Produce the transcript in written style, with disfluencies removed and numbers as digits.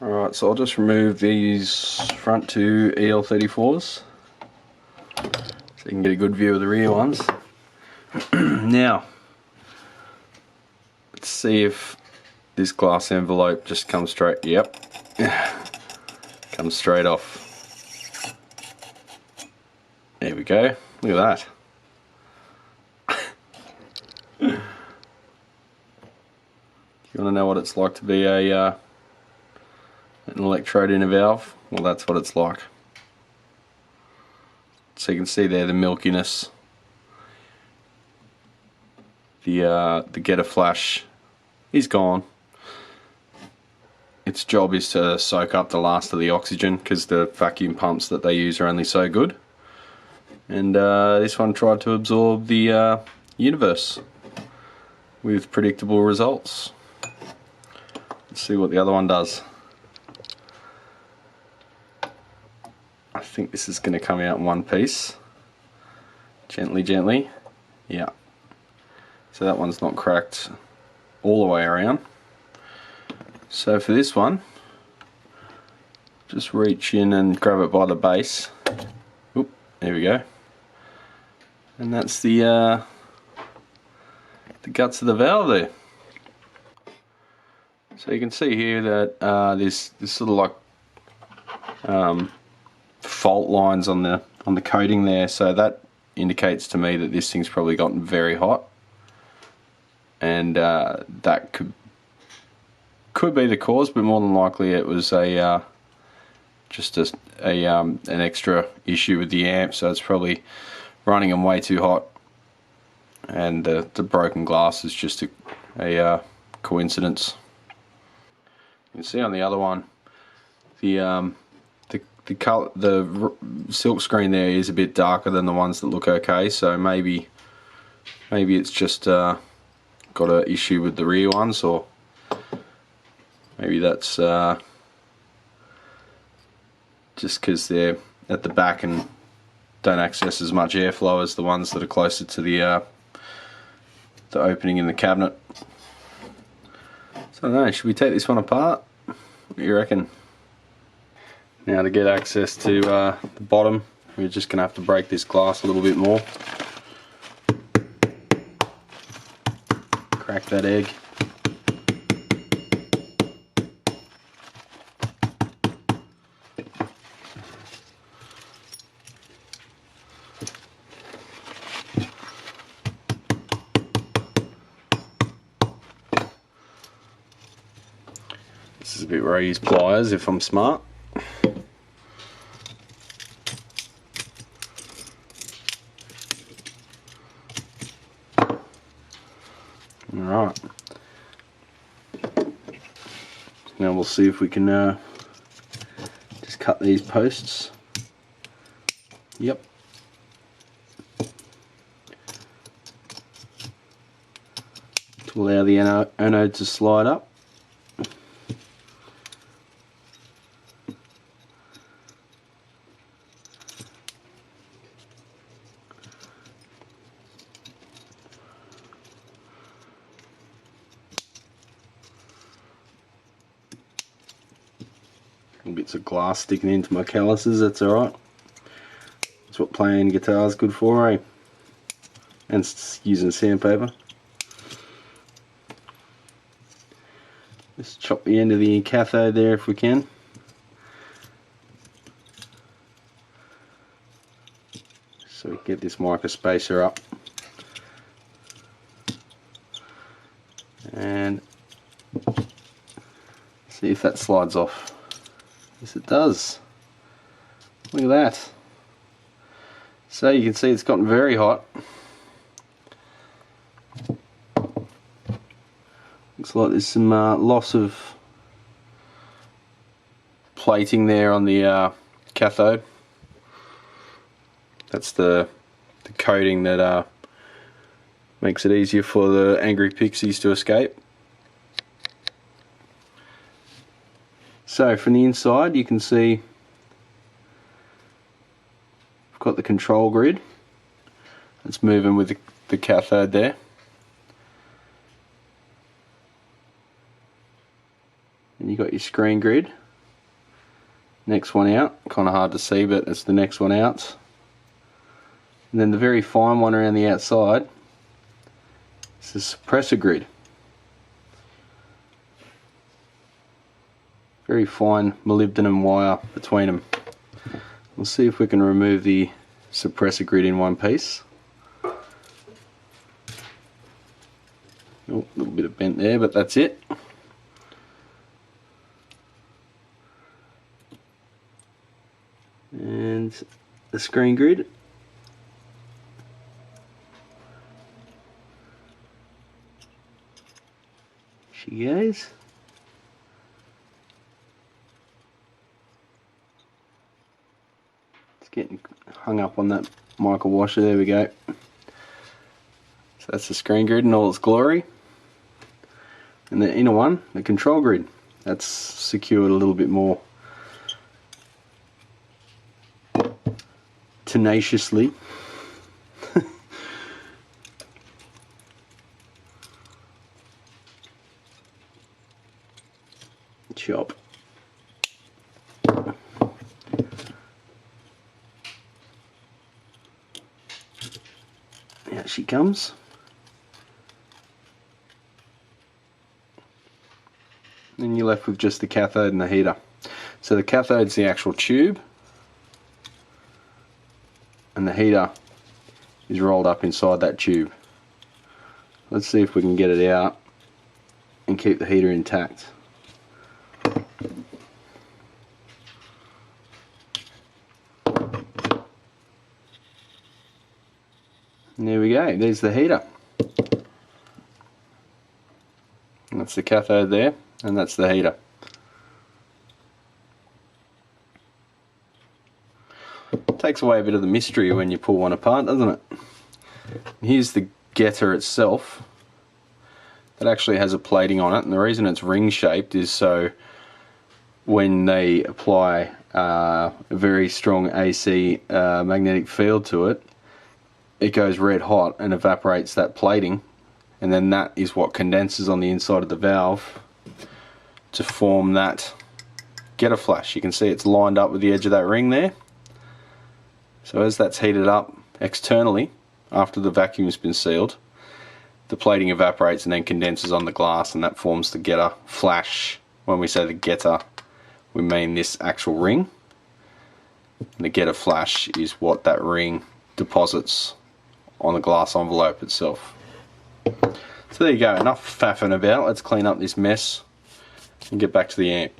Alright, so I'll just remove these front two EL34s so you can get a good view of the rear ones. Now, let's see if this glass envelope just comes straight, yep, comes straight off. There we go, look at that. You want to know what it's like to be an electrode in a valve? Well, that's what it's like. So you can see there the milkiness. The getter flash is gone. Its job is to soak up the last of the oxygen because the vacuum pumps that they use are only so good. And this one tried to absorb the universe with predictable results. Let's see what the other one does. I think this is going to come out in one piece. Gently, gently. Yeah. So that one's not cracked all the way around. So for this one, just reach in and grab it by the base. Oop, there we go. And that's the guts of the valve there. So you can see here that there's sort of like fault lines on the coating there, so that indicates to me that this thing's probably gotten very hot, and that could be the cause, but more than likely it was just an extra issue with the amp, so it's probably running them way too hot, and the broken glass is just a coincidence. You can see on the other one, the silk screen there is a bit darker than the ones that look okay, so maybe it's just got an issue with the rear ones, or maybe that's just because they're at the back and don't access as much airflow as the ones that are closer to the opening in the cabinet. So I don't know, should we take this one apart? What do you reckon? Now to get access to the bottom, we're just going to have to break this glass a little bit more. Crack that egg. This is a bit where I use pliers if I'm smart. Alright, now we'll see if we can just cut these posts. Yep. To allow the anode to slide up. Bits of glass sticking into my calluses, that's alright. That's what playing guitar is good for, eh? And using sandpaper. Just chop the end of the cathode there if we can. So we can get this micro spacer up. And see if that slides off. Yes, it does. Look at that. So you can see it's gotten very hot. Looks like there's some loss of plating there on the cathode. That's the coating that makes it easier for the angry pixies to escape. So from the inside you can see I've got the control grid. It's moving with the cathode there. And you've got your screen grid. Next one out, kind of hard to see, but it's the next one out. And then the very fine one around the outside is the suppressor grid. Very fine molybdenum wire between them. We'll see if we can remove the suppressor grid in one piece. Oh, a little bit of bent there, but that's it. And the screen grid. She goes. It's getting hung up on that micro washer. There we go. So that's the screen grid in all its glory. And the inner one, the control grid, that's secured a little bit more tenaciously. Chop. Out she comes. Then you're left with just the cathode and the heater. So the cathode's the actual tube, and the heater is rolled up inside that tube. Let's see if we can get it out and keep the heater intact. And there we go, there's the heater. And that's the cathode there, and that's the heater. Takes away a bit of the mystery when you pull one apart, doesn't it? Here's the getter itself. That actually has a plating on it, and the reason it's ring shaped is so when they apply a very strong AC magnetic field to it, it goes red hot and evaporates that plating, and then that is what condenses on the inside of the valve to form that getter flash. You can see it's lined up with the edge of that ring there. So as that's heated up externally after the vacuum's been sealed, the plating evaporates and then condenses on the glass, and that forms the getter flash. When we say the getter, we mean this actual ring. And the getter flash is what that ring deposits on the glass envelope itself. So there you go, enough faffing about. Let's clean up this mess and get back to the amp.